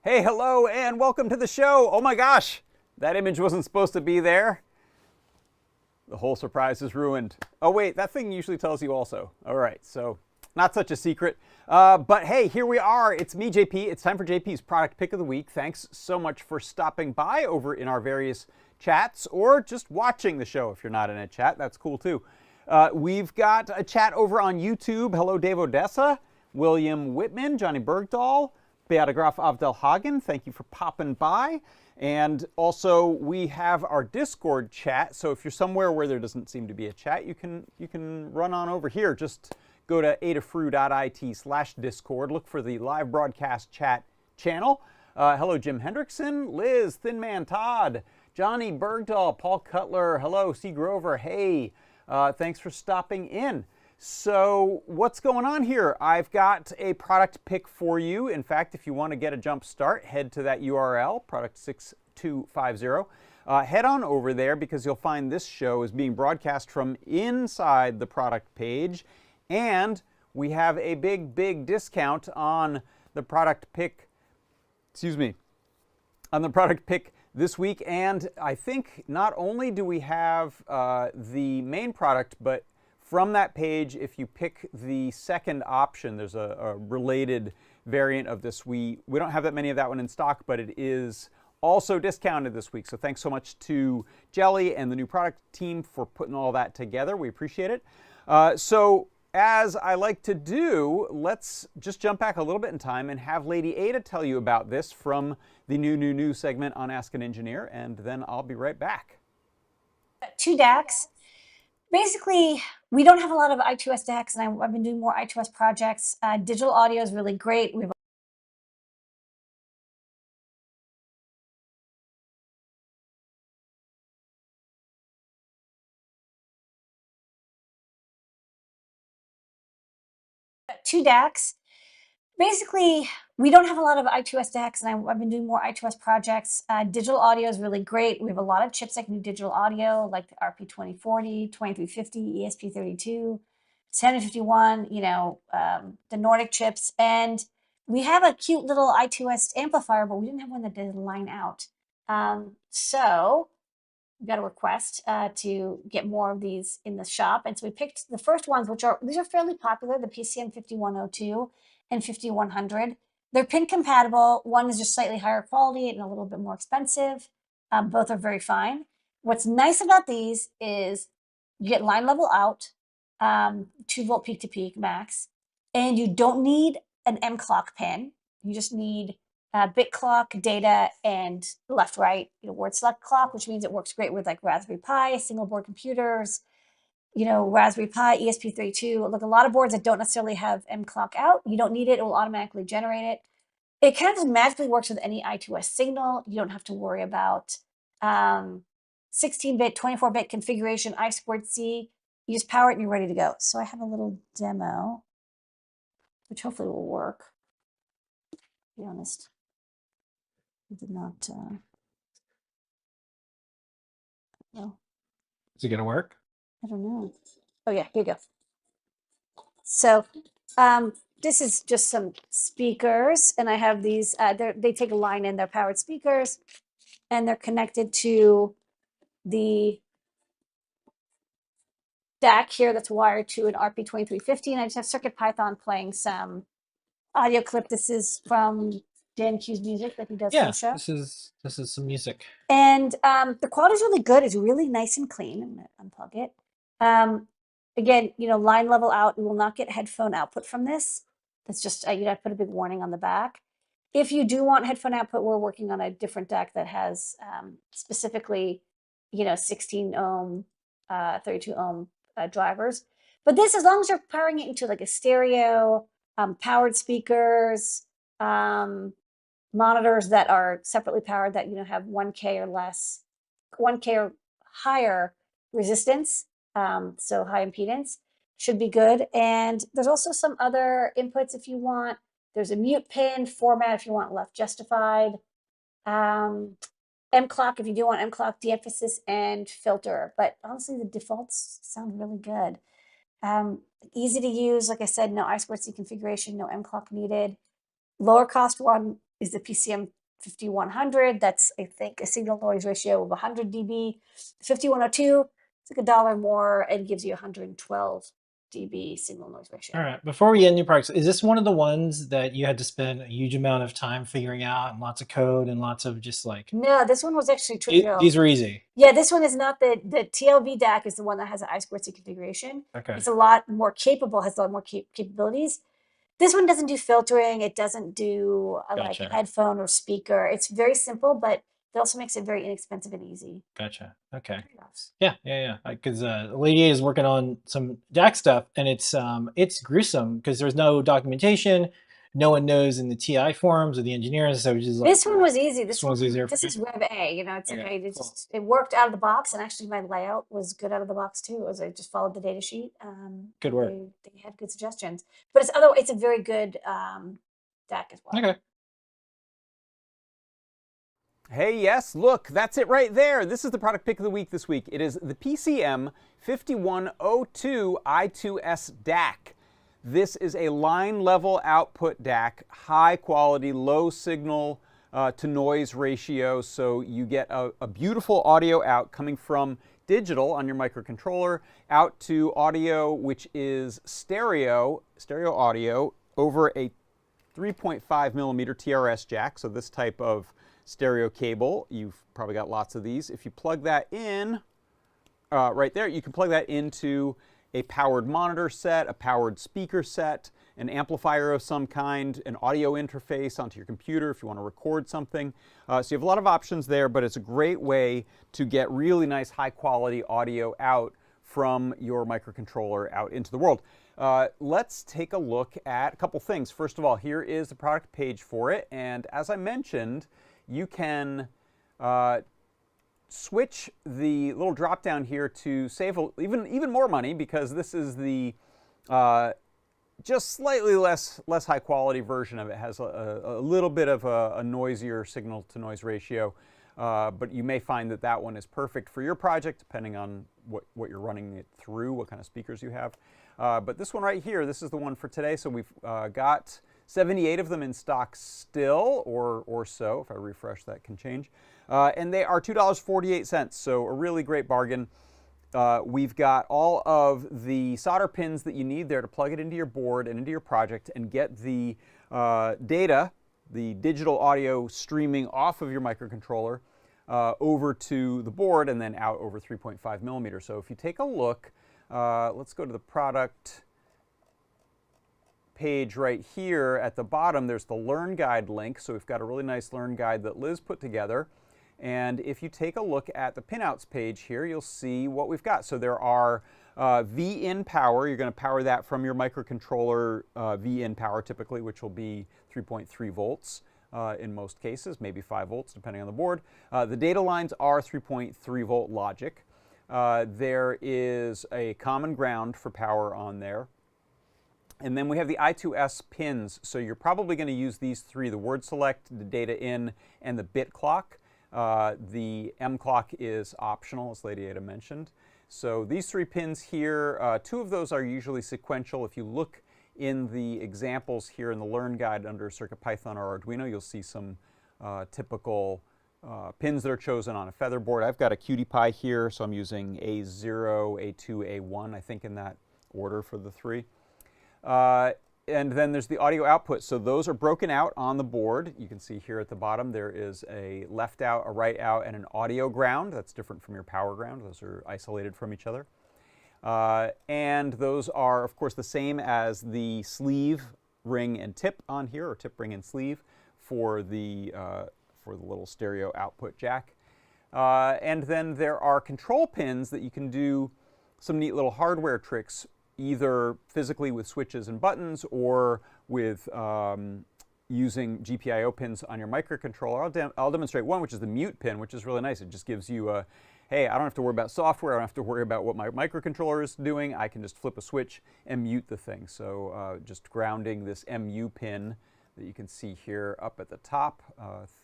Hey, hello, and welcome to the show. Oh my gosh, that image wasn't supposed to be there. The whole surprise is ruined. Oh wait, that thing usually tells you also. All right, so not such a secret. But hey, here we are. It's me, JP. It's time for JP's product pick of the week. Thanks so much for stopping by over in our various chats or just watching the show if you're not in a chat. That's cool too. We've got a chat over on YouTube. Hello, Dave Odessa, William Whitman, Johnny Bergdahl, Beata Graf Avdelhagen, thank you for popping by. And also, we have our Discord chat. So if you're somewhere where there doesn't seem to be a chat, you can run on over here. Just go to adafruit.it/Discord. Look for the live broadcast chat channel. Hello, Jim Hendrickson, Liz, Thin Man Todd, Johnny Bergdahl, Paul Cutler. Hello, C. Grover. Hey, thanks for stopping in. So what's going on here? I've got a product pick for you. In fact, if you want to get a jump start, head to that URL, product6250. Head on over there because you'll find this show is being broadcast from inside the product page. And we have a big discount on the product pick, on the product pick this week. And I think not only do we have the main product, but from that page, if you pick the second option, there's a related variant of this. We don't have that many of that one in stock, but it is also discounted this week. So thanks so much to Jelly and the new product team for putting all that together. We appreciate it. So as I like to do, let's just jump back a little bit in time and have Lady Ada tell you about this from the new segment on Ask an Engineer, and then I'll be right back. Two DACs. Basically, we don't have a lot of I2S DACs, and I've been doing more I2S projects. Digital audio is really great. We have two DACs. Basically, we don't have a lot of I2S DACs, and I've been doing more I2S projects. Digital audio is really great. We have a lot of chips that can do digital audio, like the RP2040, 2350, ESP32, 751, the Nordic chips. And we have a cute little I2S amplifier, but we didn't have one that did line out. So we got a request to get more of these in the shop. And so we picked the first ones, these are fairly popular, the PCM 5102 and 5100. They're pin compatible. One is just slightly higher quality and a little bit more expensive. Both are very fine. What's nice about these is you get line level out, 2 volt peak to peak max, and you don't need an M clock pin. You just need bit clock, data, and left right word select clock, which means it works great with like Raspberry Pi, single board computers, Raspberry Pi, ESP32, like a lot of boards that don't necessarily have M clock out. You don't need it. It will automatically generate it. It kind of just magically works with any I2S signal. You don't have to worry about 16-bit, 24-bit configuration, I2C. You just power it and you're ready to go. So I have a little demo, which hopefully will work. To be honest, it did not. No. Is it going to work? I don't know. Oh yeah, here you go. So this is just some speakers, and I have these, they take a line in, they're powered speakers, and they're connected to the DAC here that's wired to an RP2350, and I just have CircuitPython playing some audio clip. This is from Dan Q's music that he does for the show. This is some music. And the quality is really good. It's really nice and clean. I'm going to unplug it. Again, line level out. You will not get headphone output from this. That's just, I put a big warning on the back. If you do want headphone output, we're working on a different DAC that has specifically, 16 ohm, 32 ohm drivers. But this, as long as you're powering it into like a stereo, powered speakers, monitors that are separately powered that have 1K or less, 1K or higher resistance, so high impedance, should be good. And there's also some other inputs if you want. There's a mute pin format if you want left justified. M clock if you do want M clock, de-emphasis, and filter. But honestly, the defaults sound really good. Easy to use. Like I said, no I2C configuration, no M clock needed. Lower cost one is the PCM 5100. That's, I think, a signal noise ratio of 100 dB. 5102, it's like $1 more and gives you 112 dB signal noise ratio. All right. Before we get into products, is this one of the ones that you had to spend a huge amount of time figuring out and lots of code and lots of just like, No, this one was actually trivial. these were easy. Yeah, this one is not the TLV DAC is the one that has an I2C configuration. Okay. It's a lot more capable, has a lot more capabilities. This one doesn't do filtering. It doesn't do like Gotcha. headphone or speaker. It's very simple, but it also makes it very inexpensive and easy. Gotcha. Okay. Trade-offs. Yeah. Because Lady A is working on some DAC stuff, and it's gruesome because there's no documentation. No one knows in the TI forums or the engineers. So it's just like, This one was easy. this one's easier. This is Web A. You know, it's Okay, okay. It cool. just it worked out of the box, and actually my layout was good out of the box too. As I just followed the data sheet. Good work. They had good suggestions, but it's a very good DAC as well. Okay. Hey, yes, look, that's it right there. This is the product pick of the week this week. It is the PCM 5102 I2S DAC. This is a line level output DAC, high quality, low signal to noise ratio. So you get a beautiful audio out coming from digital on your microcontroller out to audio, which is stereo audio over a 3.5 millimeter TRS jack. So this type of stereo cable, you've probably got lots of these. If you plug that in right there, you can plug that into a powered monitor set, a powered speaker set, an amplifier of some kind, an audio interface onto your computer if you want to record something. So you have a lot of options there, but it's a great way to get really nice high quality audio out from your microcontroller out into the world. Let's take a look at a couple things. First of all, here is the product page for it, and as I mentioned, you can switch the little drop down here to save even more money, because this is the just slightly less high quality version of it. It has a little bit of a noisier signal to noise ratio, but you may find that that one is perfect for your project depending on what you're running it through, what kind of speakers you have. But this one right here, this is the one for today. So we've got 78 of them in stock still, or so. If I refresh, that can change. And they are $2.48, so a really great bargain. We've got all of the solder pins that you need there to plug it into your board and into your project and get the data, the digital audio streaming off of your microcontroller over to the board and then out over 3.5 millimeters. So if you take a look, let's go to the product page right here. At the bottom, there's the Learn Guide link. So we've got a really nice Learn Guide that Liz put together. And if you take a look at the pinouts page here, you'll see what we've got. So there are V-in power. You're going to power that from your microcontroller V-in power typically, which will be 3.3 volts in most cases, maybe 5 volts depending on the board. The data lines are 3.3 volt logic. There is a common ground for power on there. And then we have the I2S pins. So you're probably going to use these three: the word select, the data in, and the bit clock. The M clock is optional, as Lady Ada mentioned. So these three pins here, two of those are usually sequential. If you look in the examples here in the Learn Guide under CircuitPython or Arduino, you'll see some typical pins that are chosen on a feather board. I've got a Cutie Pie here, so I'm using A0, A2, A1, I think in that order for the three. And then there's the audio output. So those are broken out on the board. You can see here at the bottom there is a left out, a right out, and an audio ground. That's different from your power ground. Those are isolated from each other. And those are, of course, the same as the sleeve, ring, and tip on here, or tip, ring, and sleeve for the little stereo output jack. And then there are control pins that you can do some neat little hardware tricks, either physically with switches and buttons or with using GPIO pins on your microcontroller. I'll demonstrate one, which is the mute pin, which is really nice. It just gives you a, hey, I don't have to worry about software. I don't have to worry about what my microcontroller is doing. I can just flip a switch and mute the thing. So just grounding this MU pin that you can see here up at the top,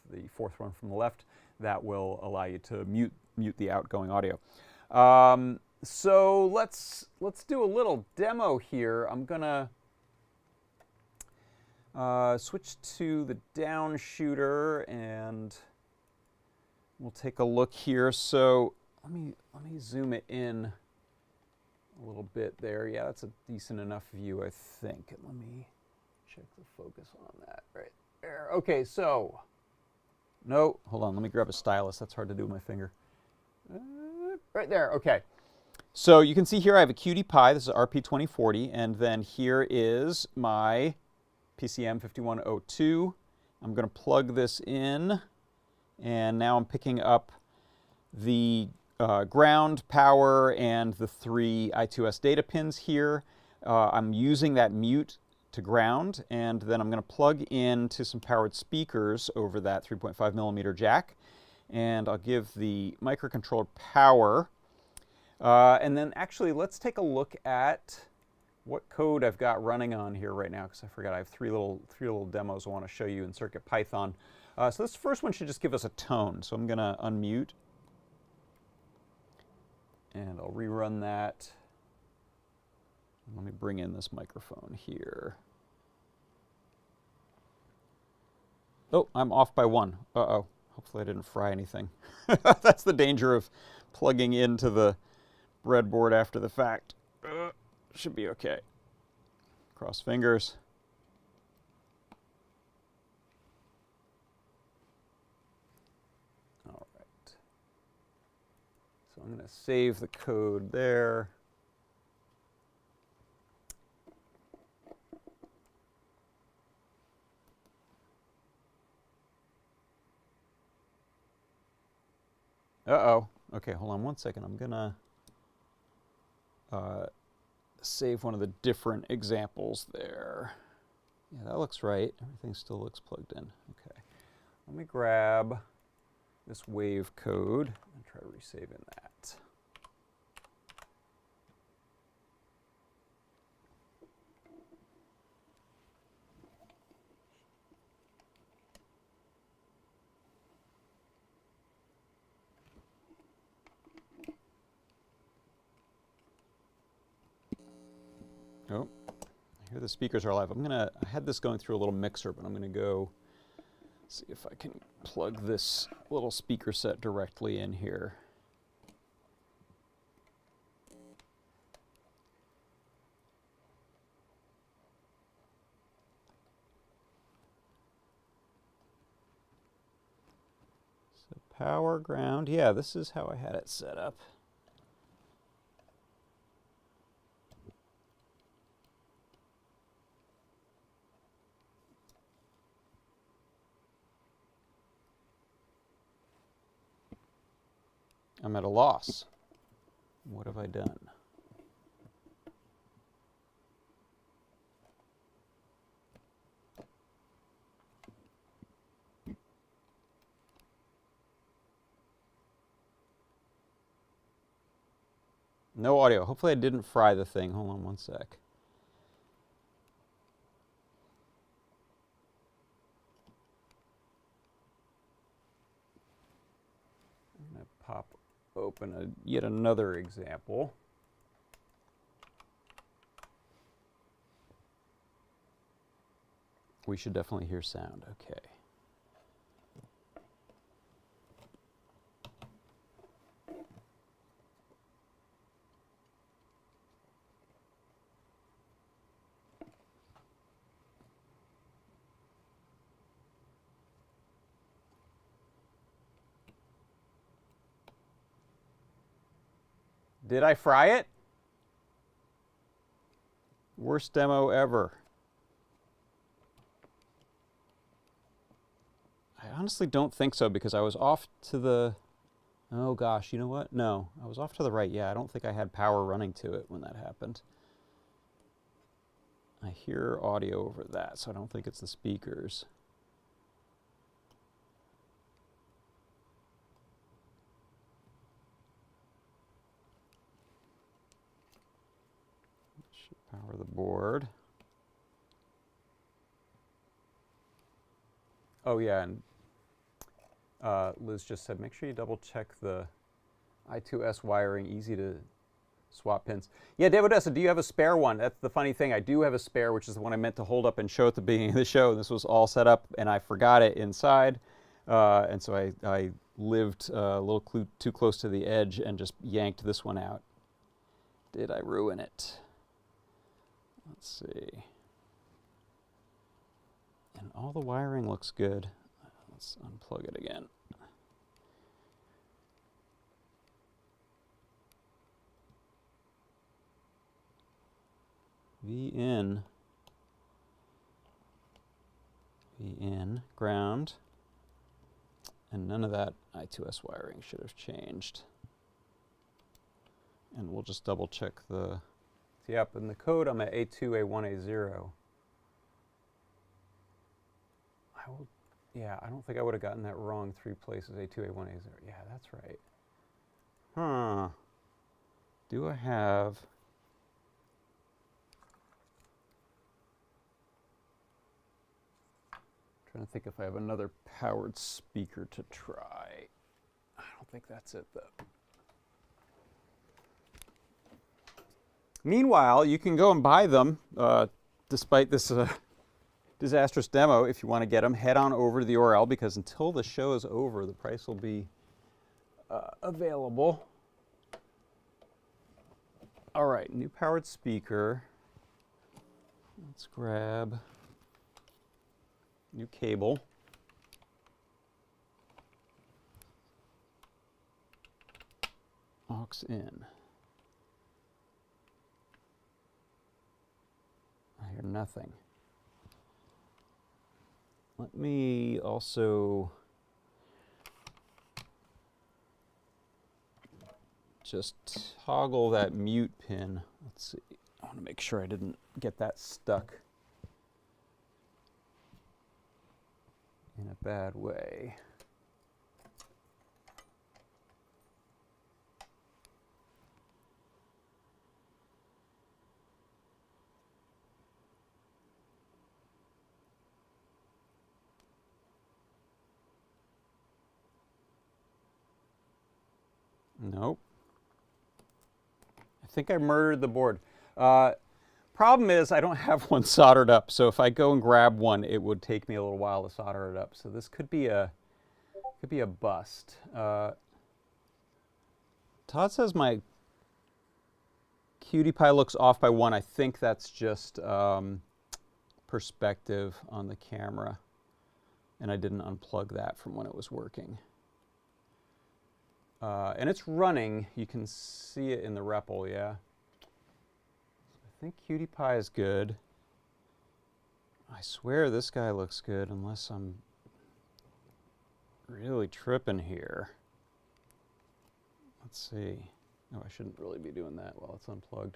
the fourth one from the left, that will allow you to mute the outgoing audio. So let's do a little demo here. I'm gonna Switch to the down shooter and we'll take a look here. So let me zoom it in a little bit there. Yeah, that's a decent enough view, I think. And let me check the focus on that right there. Okay, so no, hold on. Let me grab a stylus. That's hard to do with my finger. Right there. Okay. So you can see here I have a QT Py. This is RP2040, and then here is my PCM5102. I'm going to plug this in, and now I'm picking up the ground, power, and the 3 I2S data pins here. I'm using that mute to ground, and then I'm going to plug into some powered speakers over that 3.5 millimeter jack, and I'll give the microcontroller power. And then actually, let's take a look at what code I've got running on here right now, because I forgot I have three little demos I want to show you in CircuitPython. So this first one should just give us a tone. So I'm going to unmute, and I'll rerun that. Let me bring in this microphone here. Oh, I'm off by 1. Uh-oh. Hopefully I didn't fry anything. That's the danger of plugging into the breadboard after the fact. Should be okay. Cross fingers. All right. So I'm going to save the code there. Uh-oh. Okay, hold on one second. I'm going to save one of the different examples there. Yeah, that looks right. Everything still looks plugged in. Okay. Let me grab this wave code and try resaving that. Oh, I hear the speakers are live. I had this going through a little mixer, but I'm gonna go see if I can plug this little speaker set directly in here. So power, ground, yeah, this is how I had it set up. I'm at a loss. What have I done? No audio. Hopefully I didn't fry the thing. Hold on one sec. I'm going to pop open yet another example. We should definitely hear sound. Okay. Did I fry it? Worst demo ever. I honestly don't think so, because I was off to the... Oh gosh, you know what? No, I was off to the right. Yeah, I don't think I had power running to it when that happened. I hear audio over that, so I don't think it's the speakers. Should power the board. Oh yeah, and Liz just said, make sure you double check the I2S wiring. Easy to swap pins. Yeah, Dave Odessa, do you have a spare one? That's the funny thing. I do have a spare, which is the one I meant to hold up and show at the beginning of the show. This was all set up, and I forgot it inside. And so I lived a little too close to the edge and just yanked this one out. Did I ruin it? Let's see. And all the wiring looks good. Let's unplug it again. V in, ground, and none of that I2S wiring should have changed. And we'll just double check the, yep, in the code I'm at A2, A1, A0. Yeah, I don't think I would have gotten that wrong 3 places, A2, A1, A0. Yeah, that's right. Huh. Do I have... Trying to think if I have another powered speaker to try. I don't think that's it, though. Meanwhile, you can go and buy them, despite this disastrous demo. If you want to get them, head on over to the URL, because until the show is over, the price will be available. All right, new powered speaker. Let's grab new cable. Aux in. I hear nothing. Let me also just toggle that mute pin. Let's see. I want to make sure I didn't get that stuck in a bad way. Nope. I think I murdered the board. Problem is I don't have one soldered up, so if I go and grab one, it would take me a little while to solder it up. So this could be a bust. Todd says my Cutie Pie looks off by 1. I think that's just perspective on the camera, and I didn't unplug that from when it was working. And it's running. You can see it in the REPL, yeah. I think Cutie Pie is good. I swear this guy looks good, unless I'm really tripping here. Let's see. Oh, I shouldn't really be doing that while it's unplugged,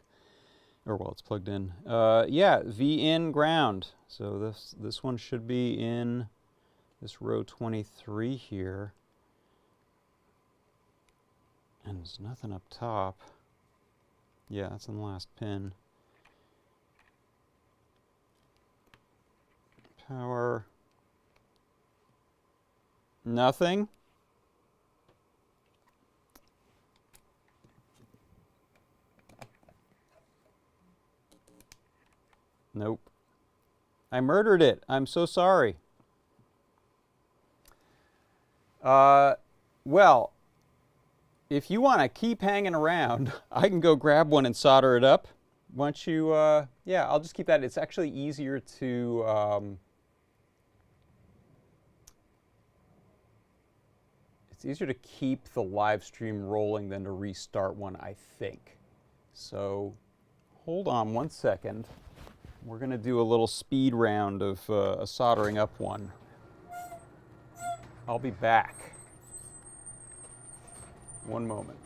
or while it's plugged in. Yeah, V in ground. So this one should be in this row 23 here. And there's nothing up top. Yeah, that's in the last pin. Power. Nothing. Nope. I murdered it. I'm so sorry. Well, if you want to keep hanging around, I can go grab one and solder it up. Once you, yeah, I'll just keep that. It's actually easier to, it's easier to keep the live stream rolling than to restart one, I think. So hold on 1 second. We're going to do a little speed round of a soldering up one. I'll be back. 1 moment.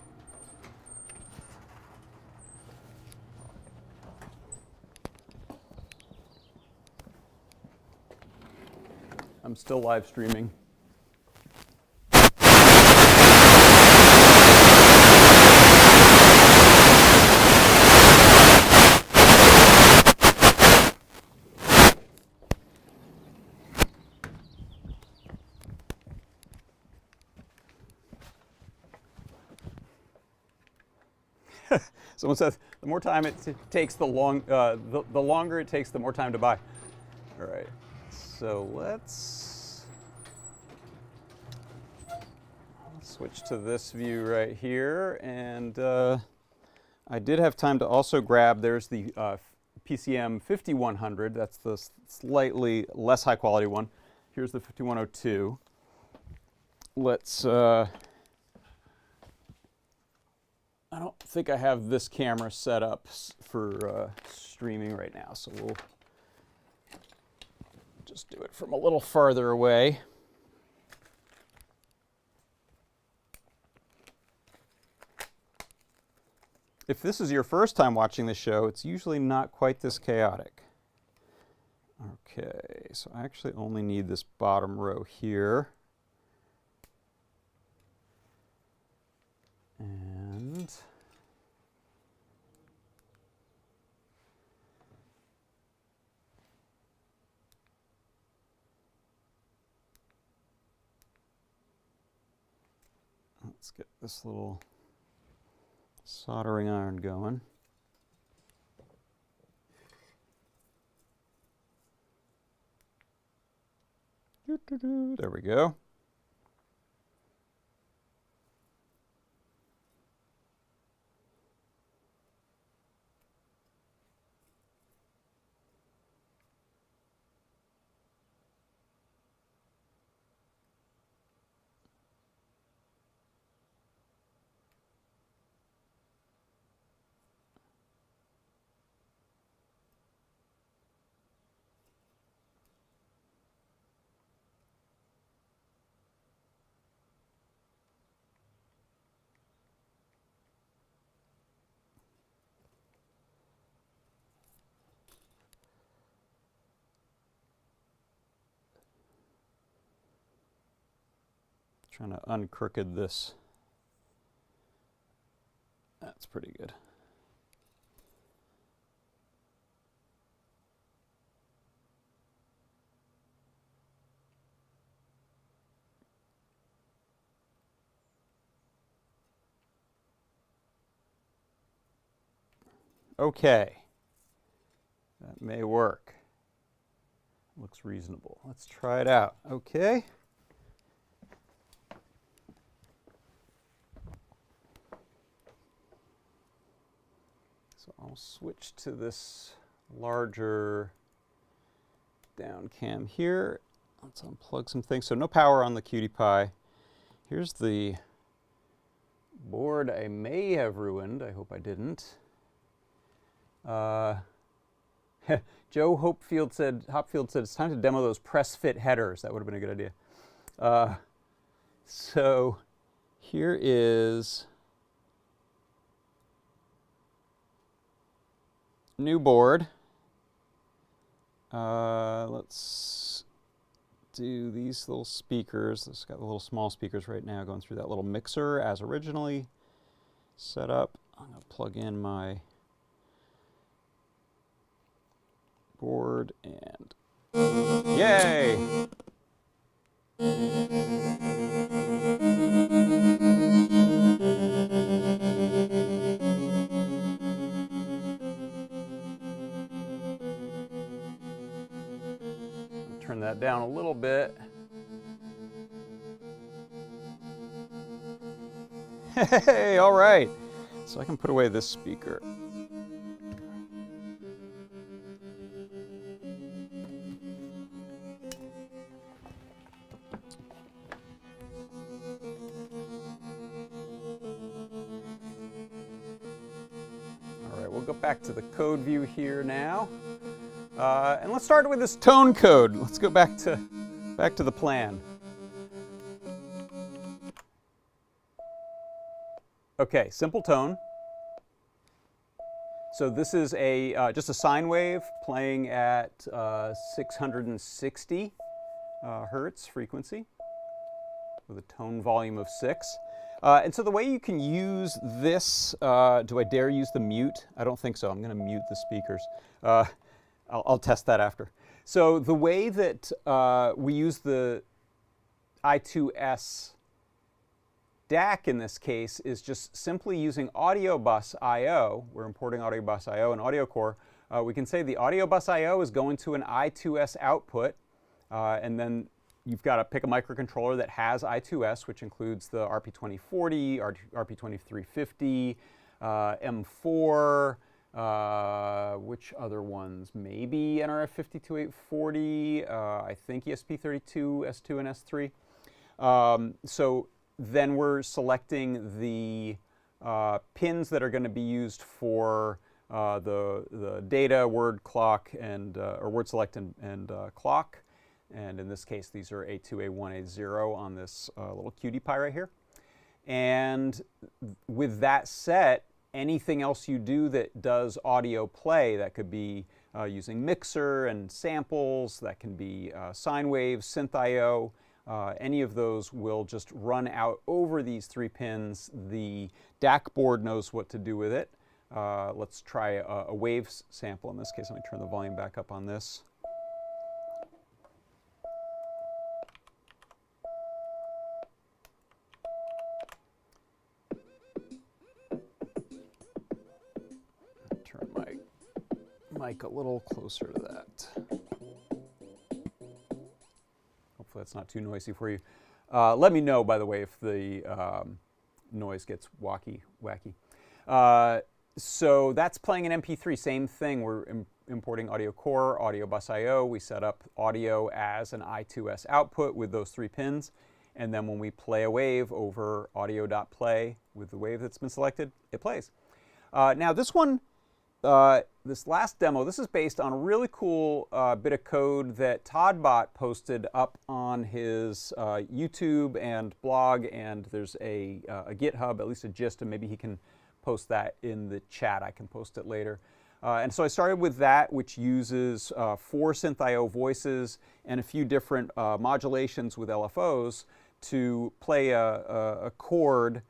I'm still live streaming. Someone says the more time it takes, the longer it takes, the more time to buy. All right, so let's switch to this view right here, and I did have time to also grab. There's the PCM 5100. That's the slightly less high quality one. Here's the 5102. Let's. I don't think I have this camera set up for streaming right now, so we'll just do it from a little farther away. If this is your first time watching the show, it's usually not quite this chaotic. Okay, so I actually only need this bottom row here. And let's get this little soldering iron going. There we go. Trying to uncrooked this. That's pretty good. Okay. That may work. Looks reasonable. Let's try it out. Okay. So I'll switch to this larger down cam here. Let's unplug some things. So no power on the Cutie Pie. Here's the board I may have ruined. I hope I didn't. Joe Hopfield said it's time to demo those press fit headers. That would have been a good idea. So here is new board. Let's do these little speakers. It's got the little small speakers right now going through that little mixer as originally set up. I'm going to plug in my board and yay! Turn that down a little bit. Hey, all right. So I can put away this speaker. Go back to the code view here now, and let's start with this tone code. Let's go back to the plan. Okay, simple tone. So this is just a sine wave playing at 660 hertz frequency with a tone volume of 6. And so the way you can use this, do I dare use the mute? I don't think so. I'm going to mute the speakers. I'll test that after. So the way that we use the I2S DAC in this case is just simply using audio bus I/O. We're importing audio bus I/O and audio core. We can say the audio bus I/O is going to an I2S output, and then you've got to pick a microcontroller that has I2S, which includes the RP2040, RP2350, M4, which other ones? Maybe NRF52840, I think ESP32, S2, and S3. So then we're selecting the pins that are going to be used for the data, word clock, and or word select and clock. And in this case, these are A2, A1, A0 on this little cutie pie right here. And with that set, anything else you do that does audio play, that could be using mixer and samples, that can be sine waves, synth I/O, any of those will just run out over these 3 pins. The DAC board knows what to do with it. Let's try a wave sample in this case. Let me turn the volume back up on this. Turn my mic a little closer to that. Hopefully that's not too noisy for you. Let me know, by the way, if the noise gets wacky. So that's playing an MP3, same thing. We're importing audio core, audio bus I/O. We set up audio as an I2S output with those 3 pins. And then when we play a wave over audio.play with the wave that's been selected, it plays. Now this one, this last demo, this is based on a really cool bit of code that Toddbot posted up on his YouTube and blog, and there's a GitHub, at least a gist, and maybe he can post that in the chat. I can post it later. And so I started with that, which uses 4 synth I/O voices and a few different modulations with LFOs to play a chord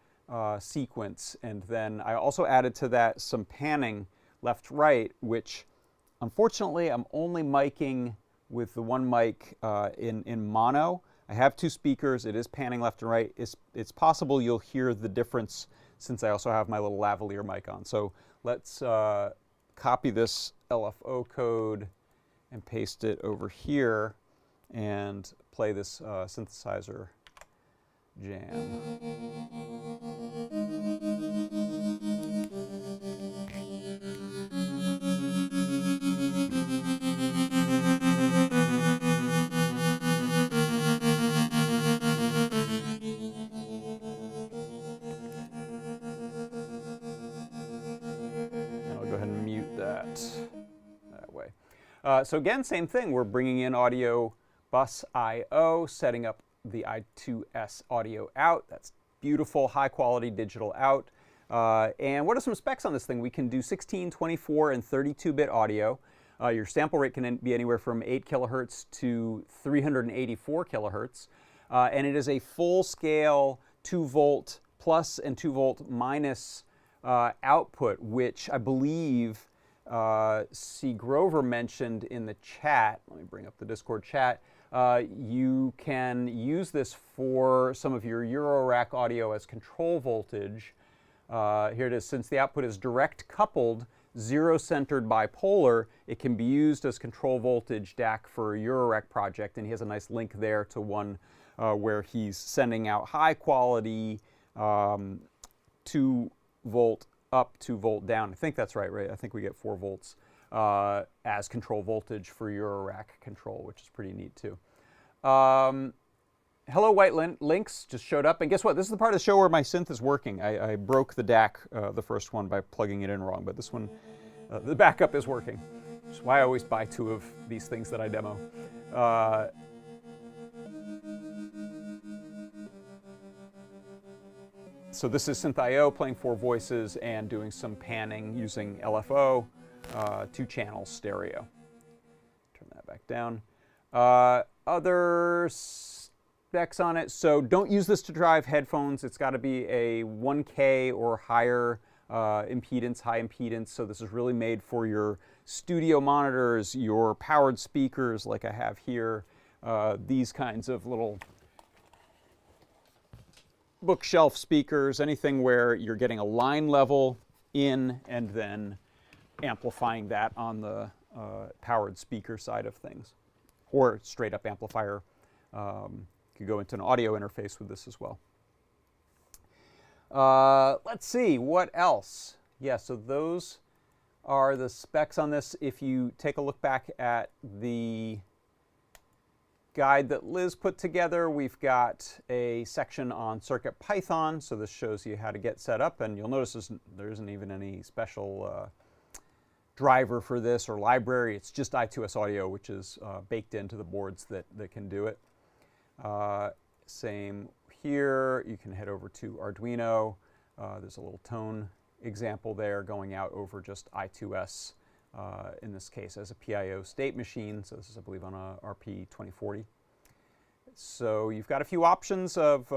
sequence. And then I also added to that some panning left-right, which unfortunately I'm only miking with the one mic in mono. I have 2 speakers. It is panning left and right. It's possible you'll hear the difference since I also have my little lavalier mic on. So let's copy this LFO code and paste it over here and play this synthesizer jam. That way. So again, same thing. We're bringing in audio bus I/O, setting up the I2S audio out. That's beautiful, high quality digital out. And what are some specs on this thing? We can do 16, 24, and 32-bit audio. Your sample rate can be anywhere from 8 kilohertz to 384 kilohertz. And it is a full-scale 2-volt plus and 2-volt minus output, which I believe C. Grover mentioned in the chat. Let me bring up the Discord chat. You can use this for some of your Eurorack audio as control voltage. Here it is. Since the output is direct coupled, zero-centered bipolar, it can be used as control voltage DAC for a Eurorack project, and he has a nice link there to one where he's sending out high-quality 2-volt up, 2-volt down. I think that's right? I think we get 4 volts as control voltage for Eurorack control, which is pretty neat too. Hello White Links just showed up, and guess what? This is the part of the show where my synth is working. I broke the DAC, the first one, by plugging it in wrong, but this one, the backup is working. Which is why I always buy 2 of these things that I demo. So this is synth I/O playing 4 voices and doing some panning using LFO, 2 channels stereo. Turn that back down. Other specs on it. So don't use this to drive headphones. It's got to be a 1K or higher impedance, high impedance. So this is really made for your studio monitors, your powered speakers like I have here, these kinds of little bookshelf speakers, anything where you're getting a line level in and then amplifying that on the powered speaker side of things. Or straight up amplifier. You could go into an audio interface with this as well. Let's see, what else? Yeah, so those are the specs on this. If you take a look back at the guide that Liz put together, we've got a section on CircuitPython, so this shows you how to get set up, and you'll notice there isn't even any special driver for this or library. It's just I2S audio, which is baked into the boards that can do it. Same here. You can head over to Arduino. There's a little tone example there going out over just I2S, in this case as a PIO state machine. So this is, I believe, on a RP2040. So you've got a few options of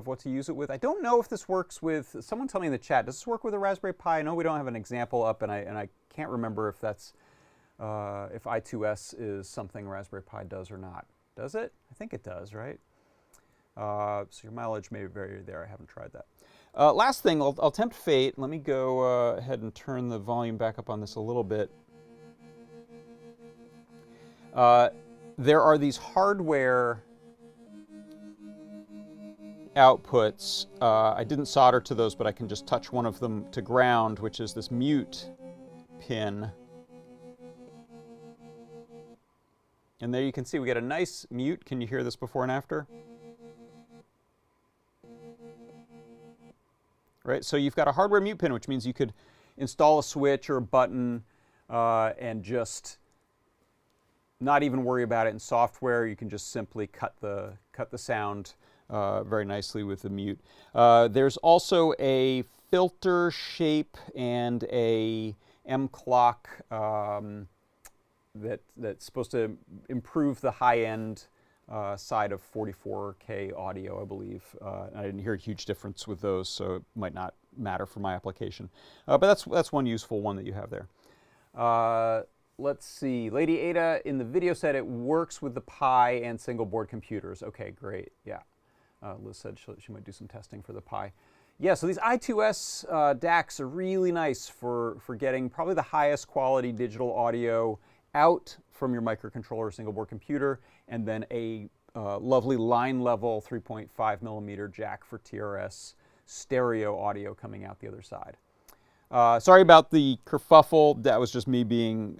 what to use it with. I don't know if this works with, someone tell me in the chat, does this work with a Raspberry Pi? I know we don't have an example up, and I can't remember if that's, if I2S is something Raspberry Pi does or not. Does it? I think it does, right? So your mileage may vary there. I haven't tried that. Last thing, I'll tempt fate. Let me go ahead and turn the volume back up on this a little bit. There are these hardware outputs. I didn't solder to those, but I can just touch one of them to ground, which is this mute pin. And there you can see we get a nice mute. Can you hear this before and after? Right, so you've got a hardware mute pin, which means you could install a switch or a button and just not even worry about it in software. You can just simply cut the sound very nicely with the mute. There's also a filter shape and a M clock that's supposed to improve the high-end side of 44K audio, I believe. I didn't hear a huge difference with those, so it might not matter for my application. But that's one useful one that you have there. Let's see. Lady Ada in the video said it works with the Pi and single board computers. Okay, great. Yeah. Liz said she might do some testing for the Pi. Yeah, so these I2S DACs are really nice for getting probably the highest quality digital audio out from your microcontroller single board computer, and then a lovely line level 3.5 millimeter jack for TRS stereo audio coming out the other side. Sorry about the kerfuffle. That was just me being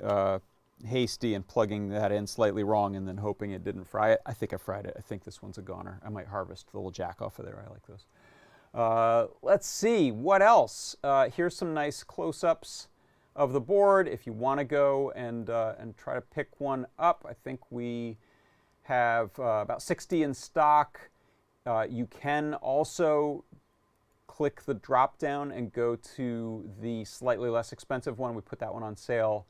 hasty and plugging that in slightly wrong and then hoping it didn't fry it. I think I fried it. I think this one's a goner. I might harvest the little jack off of there. I like those. Let's see, what else? Here's some nice close-ups of the board. If you want to go and try to pick one up, I think we have about 60 in stock. You can also click the drop down and go to the slightly less expensive one. We put that one on sale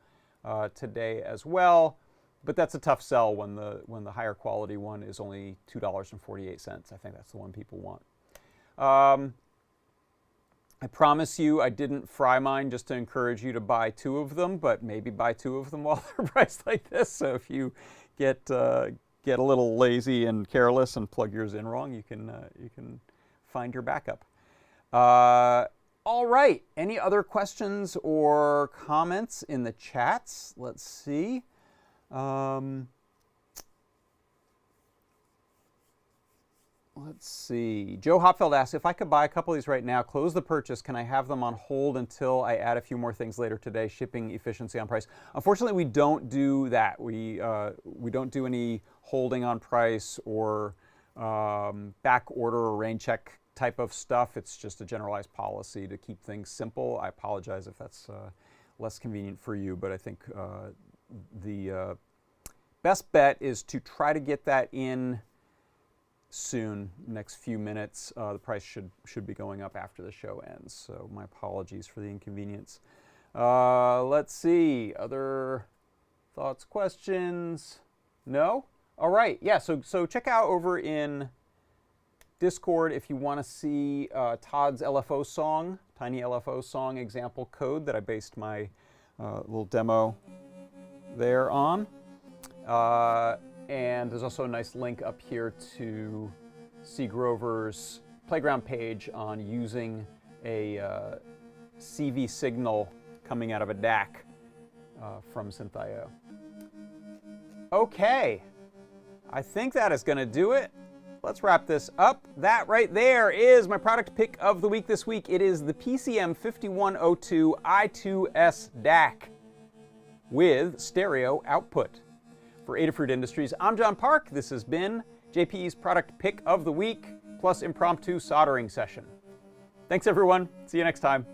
today as well, but that's a tough sell when the higher quality one is only $2.48. I think that's the one people want. I promise you I didn't fry mine just to encourage you to buy two of them, but maybe buy two of them while they're priced like this. So if you get a little lazy and careless and plug yours in wrong, you can find your backup. All right, any other questions or comments in the chats? Let's see. Let's see. Joe Hopfeld asked, if I could buy a couple of these right now, close the purchase, can I have them on hold until I add a few more things later today, shipping efficiency on price? Unfortunately, we don't do that. We don't do any holding on price or back order or rain check type of stuff. It's just a generalized policy to keep things simple. I apologize if that's less convenient for you, but I think the best bet is to try to get that in soon, next few minutes. The price should be going up after the show ends, so my apologies for the inconvenience. Let's see, other thoughts, questions? No? All right, yeah, so check out over in Discord if you want to see Todd's LFO song, tiny LFO song example code that I based my little demo there on. And there's also a nice link up here to C. Grover's playground page on using a CV signal coming out of a DAC from Synth.io. Okay, I think that is going to do it. Let's wrap this up. That right there is my product pick of the week this week. It is the PCM5102 I2S DAC with stereo output. For Adafruit Industries, I'm John Park. This has been JP's product pick of the week plus impromptu soldering session. Thanks everyone. See you next time.